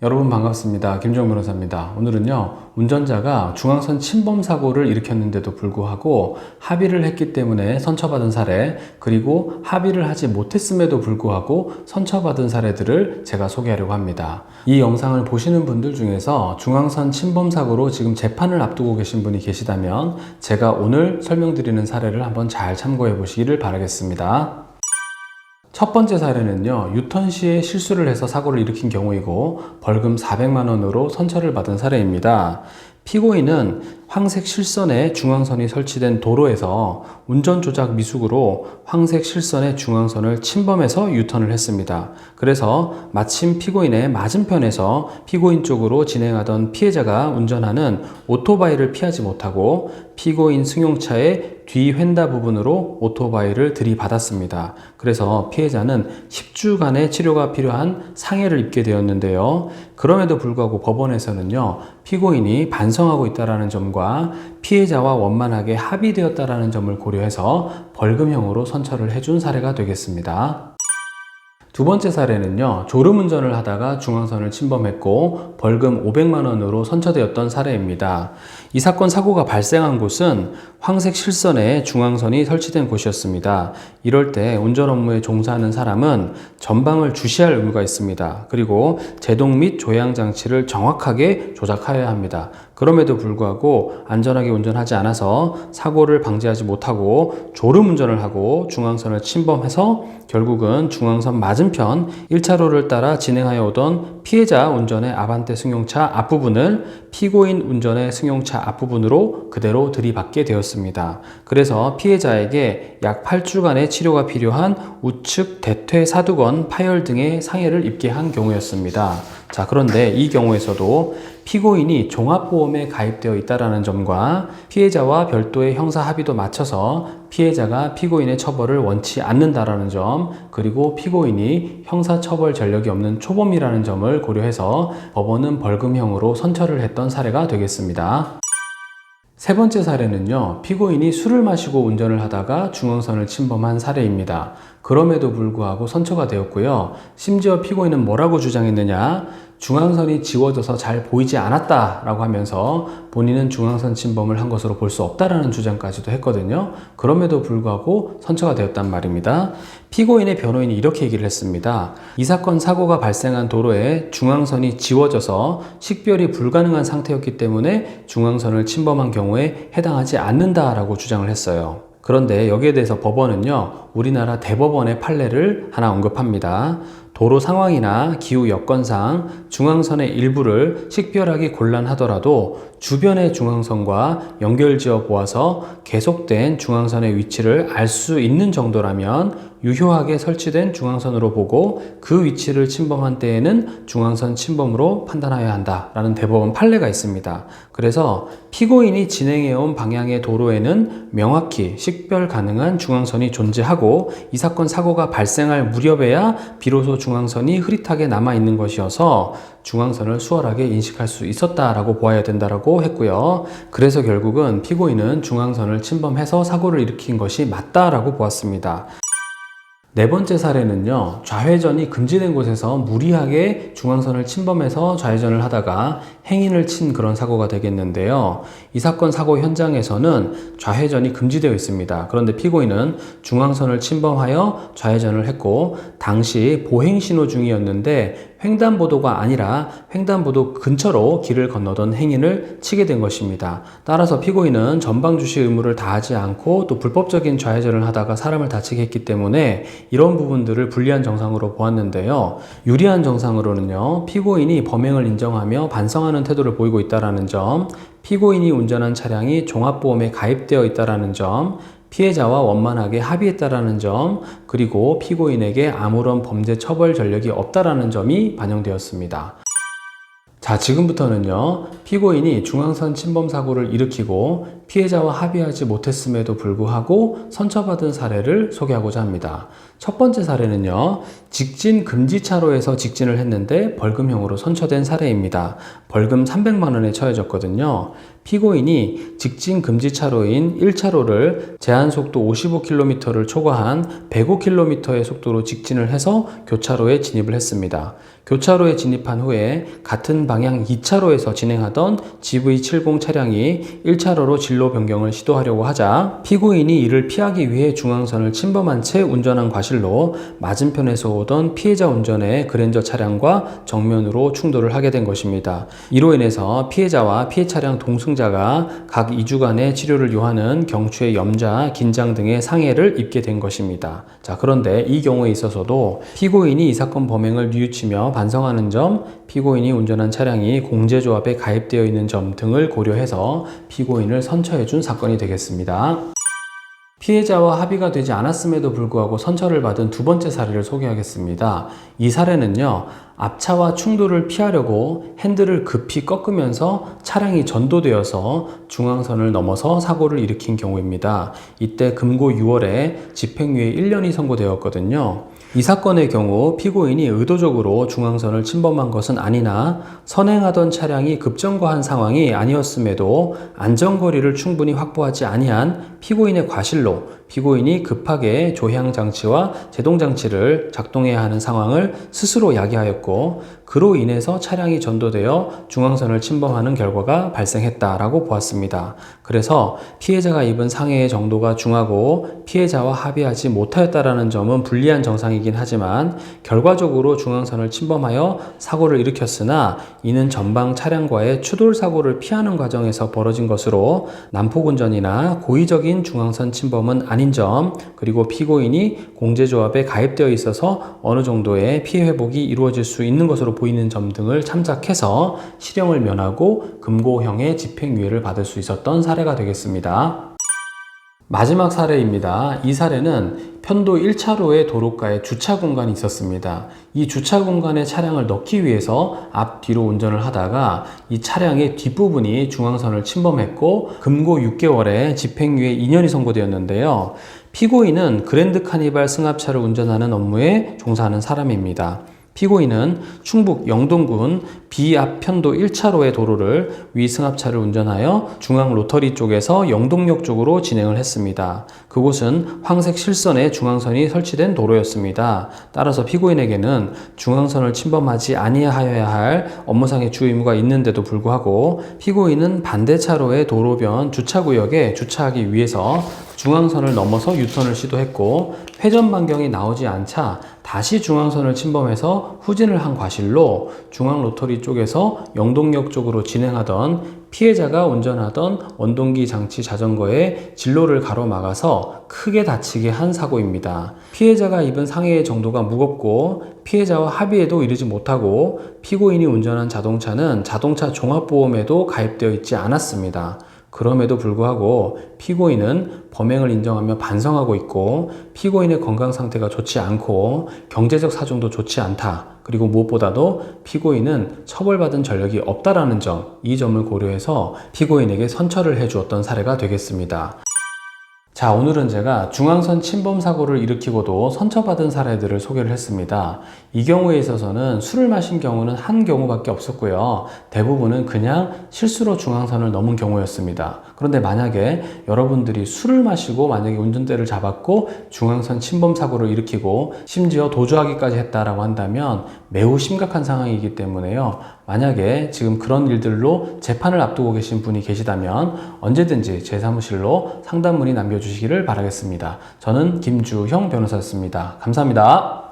여러분 반갑습니다. 김정은 변호사입니다. 오늘은요, 운전자가 중앙선 침범 사고를 일으켰는데도 불구하고 합의를 했기 때문에 선처받은 사례, 그리고 합의를 하지 못했음에도 불구하고 선처받은 사례들을 제가 소개하려고 합니다. 이 영상을 보시는 분들 중에서 중앙선 침범 사고로 지금 재판을 앞두고 계신 분이 계시다면 제가 오늘 설명드리는 사례를 한번 잘 참고해 보시기를 바라겠습니다. 첫 번째 사례는요, 유턴 시에 실수를 해서 사고를 일으킨 경우이고 벌금 400만 원으로 선처를 받은 사례입니다. 피고인은 황색 실선에 중앙선이 설치된 도로에서 운전 조작 미숙으로 황색 실선의 중앙선을 침범해서 유턴을 했습니다. 그래서 마침 피고인의 맞은편에서 피고인 쪽으로 진행하던 피해자가 운전하는 오토바이를 피하지 못하고 피고인 승용차의 뒤 휀다 부분으로 오토바이를 들이받았습니다. 그래서 피해자는 10주간의 치료가 필요한 상해를 입게 되었는데요. 그럼에도 불구하고 법원에서는요, 피고인이 반성하고 있다는 점과 피해자와 원만하게 합의되었다는 점을 고려해서 벌금형으로 선처를 해준 사례가 되겠습니다. 두 번째 사례는요, 졸음운전을 하다가 중앙선을 침범했고 벌금 500만 원으로 선처되었던 사례입니다. 이 사건 사고가 발생한 곳은 황색 실선에 중앙선이 설치된 곳이었습니다. 이럴 때 운전 업무에 종사하는 사람은 전방을 주시할 의무가 있습니다. 그리고 제동 및 조향 장치를 정확하게 조작하여야 합니다. 그럼에도 불구하고 안전하게 운전하지 않아서 사고를 방지하지 못하고 졸음운전을 하고 중앙선을 침범해서 결국은 중앙선 맞은편 1차로를 따라 진행하여 오던 피해자 운전의 아반떼 승용차 앞부분을 피고인 운전의 승용차 앞부분으로 그대로 들이받게 되었습니다. 그래서 피해자에게 약 8주간의 치료가 필요한 우측 대퇴 사두건 파열 등의 상해를 입게 한 경우였습니다. 자, 그런데 이 경우에서도 피고인이 종합보험에 가입되어 있다는 점과 피해자와 별도의 형사 합의도 맞춰서 피해자가 피고인의 처벌을 원치 않는다라는 점, 그리고 피고인이 형사처벌 전력이 없는 초범이라는 점을 고려해서 법원은 벌금형으로 선처를 했던 사례가 되겠습니다. 세 번째 사례는요, 피고인이 술을 마시고 운전을 하다가 중앙선을 침범한 사례입니다. 그럼에도 불구하고 선처가 되었고요. 심지어 피고인은 뭐라고 주장했느냐? 중앙선이 지워져서 잘 보이지 않았다라고 하면서 본인은 중앙선 침범을 한 것으로 볼 수 없다라는 주장까지도 했거든요. 그럼에도 불구하고 선처가 되었단 말입니다. 피고인의 변호인이 이렇게 얘기를 했습니다. 이 사건 사고가 발생한 도로에 중앙선이 지워져서 식별이 불가능한 상태였기 때문에 중앙선을 침범한 경우에 해당하지 않는다라고 주장을 했어요. 그런데 여기에 대해서 법원은요, 우리나라 대법원의 판례를 하나 언급합니다. 도로 상황이나 기후 여건상 중앙선의 일부를 식별하기 곤란하더라도 주변의 중앙선과 연결지어 보아서 계속된 중앙선의 위치를 알 수 있는 정도라면 유효하게 설치된 중앙선으로 보고 그 위치를 침범한 때에는 중앙선 침범으로 판단하여야 한다라는 대법원 판례가 있습니다. 그래서 피고인이 진행해온 방향의 도로에는 명확히 식별 가능한 중앙선이 존재하고 이 사건 사고가 발생할 무렵에야 비로소 중앙선이 흐릿하게 남아있는 것이어서 중앙선을 수월하게 인식할 수 있었다라고 보아야 된다라고 했고요. 그래서 결국은 피고인은 중앙선을 침범해서 사고를 일으킨 것이 맞다라고 보았습니다. 네 번째 사례는요, 좌회전이 금지된 곳에서 무리하게 중앙선을 침범해서 좌회전을 하다가 행인을 친 그런 사고가 되겠는데요. 이 사건 사고 현장에서는 좌회전이 금지되어 있습니다. 그런데 피고인은 중앙선을 침범하여 좌회전을 했고 당시 보행신호 중이었는데 횡단보도가 아니라 횡단보도 근처로 길을 건너던 행인을 치게 된 것입니다. 따라서 피고인은 전방주시 의무를 다하지 않고 또 불법적인 좌회전을 하다가 사람을 다치게 했기 때문에 이런 부분들을 불리한 정상으로 보았는데요. 유리한 정상으로는요, 피고인이 범행을 인정하며 반성하는 태도를 보이고 있다는 점, 피고인이 운전한 차량이 종합보험에 가입되어 있다는 점, 피해자와 원만하게 합의했다라는 점, 그리고 피고인에게 아무런 범죄 처벌 전력이 없다라는 점이 반영되었습니다. 자, 지금부터는요, 피고인이 중앙선 침범 사고를 일으키고 피해자와 합의하지 못했음에도 불구하고 선처받은 사례를 소개하고자 합니다. 첫 번째 사례는요, 직진 금지 차로에서 직진을 했는데 벌금형으로 선처된 사례입니다. 벌금 300만 원에 처해졌거든요. 피고인이 직진 금지 차로인 1차로를 제한속도 55km를 초과한 105km의 속도로 직진을 해서 교차로에 진입을 했습니다. 교차로에 진입한 후에 같은 방향 2차로에서 진행하던 GV70 차량이 1차로로 진로 변경을 시도하려고 하자 피고인이 이를 피하기 위해 중앙선을 침범한 채 운전한 과실로 맞은편에서 오던 피해자 운전의 그랜저 차량과 정면으로 충돌을 하게 된 것입니다. 이로 인해서 피해자와 피해 차량 동승자가 각 2주간의 치료를 요하는 경추의 염자, 긴장 등의 상해를 입게 된 것입니다. 자, 그런데 이 경우에 있어서도 피고인이 이 사건 범행을 뉘우치며 반성하는 점, 피고인이 운전한 차량이 공제조합에 가입되어 있는 점 등을 고려해서 피고인을 선처해준 사건이 되겠습니다. 피해자와 합의가 되지 않았음에도 불구하고 선처를 받은 두 번째 사례를 소개하겠습니다. 이 사례는요, 앞차와 충돌을 피하려고 핸들을 급히 꺾으면서 차량이 전도되어서 중앙선을 넘어서 사고를 일으킨 경우입니다. 이때 금고 6월에 집행유예 1년이 선고되었거든요. 이 사건의 경우 피고인이 의도적으로 중앙선을 침범한 것은 아니나 선행하던 차량이 급정거한 상황이 아니었음에도 안전거리를 충분히 확보하지 아니한 피고인의 과실로 피고인이 급하게 조향장치와 제동장치를 작동해야 하는 상황을 스스로 야기하였고 그로 인해서 차량이 전도되어 중앙선을 침범하는 결과가 발생했다라고 보았습니다. 그래서 피해자가 입은 상해의 정도가 중하고 피해자와 합의하지 못하였다라는 점은 불리한 정상이긴 하지만 결과적으로 중앙선을 침범하여 사고를 일으켰으나 이는 전방 차량과의 추돌 사고를 피하는 과정에서 벌어진 것으로 난폭운전이나 고의적인 중앙선 침범은 아닌 점, 그리고 피고인이 공제조합에 가입되어 있어서 어느 정도의 피해 회복이 이루어질 수 있는 것으로 보이는 점 등을 참작해서 실형을 면하고 금고형의 집행유예를 받을 수 있었던 사례가 되겠습니다. 마지막 사례입니다. 이 사례는 편도 1차로의 도로가에 주차 공간이 있었습니다. 이 주차 공간에 차량을 넣기 위해서 앞뒤로 운전을 하다가 이 차량의 뒷부분이 중앙선을 침범했고 금고 6개월에 집행유예 2년이 선고되었는데요. 피고인은 그랜드 카니발 승합차를 운전하는 업무에 종사하는 사람입니다. 피고인은 충북 영동군 비앞 편도 1차로의 도로를 위 승합차를 운전하여 중앙 로터리 쪽에서 영동역 쪽으로 진행을 했습니다. 그곳은 황색 실선에 중앙선이 설치된 도로였습니다. 따라서 피고인에게는 중앙선을 침범하지 아니하여야 할 업무상의 주 의무가 있는데도 불구하고 피고인은 반대 차로의 도로변 주차구역에 주차하기 위해서 중앙선을 넘어서 유턴을 시도했고 회전 반경이 나오지 않자 다시 중앙선을 침범해서 후진을 한 과실로 중앙 로터리 쪽에서 영동역 쪽으로 진행하던 피해자가 운전하던 원동기 장치 자전거의 진로를 가로막아서 크게 다치게 한 사고입니다. 피해자가 입은 상해의 정도가 무겁고 피해자와 합의에도 이르지 못하고 피고인이 운전한 자동차는 자동차 종합보험에도 가입되어 있지 않았습니다. 그럼에도 불구하고 피고인은 범행을 인정하며 반성하고 있고 피고인의 건강 상태가 좋지 않고 경제적 사정도 좋지 않다. 그리고 무엇보다도 피고인은 처벌받은 전력이 없다라는 점, 이 점을 고려해서 피고인에게 선처를 해주었던 사례가 되겠습니다. 자, 오늘은 제가 중앙선 침범 사고를 일으키고도 선처받은 사례들을 소개를 했습니다. 이 경우에 있어서는 술을 마신 경우는 한 경우밖에 없었고요. 대부분은 그냥 실수로 중앙선을 넘은 경우였습니다. 그런데 만약에 여러분들이 술을 마시고 만약에 운전대를 잡았고 중앙선 침범 사고를 일으키고 심지어 도주하기까지 했다라고 한다면 매우 심각한 상황이기 때문에요. 만약에 지금 그런 일들로 재판을 앞두고 계신 분이 계시다면 언제든지 제 사무실로 상담 문의 남겨주시기를 바라겠습니다. 저는 김주형 변호사였습니다. 감사합니다.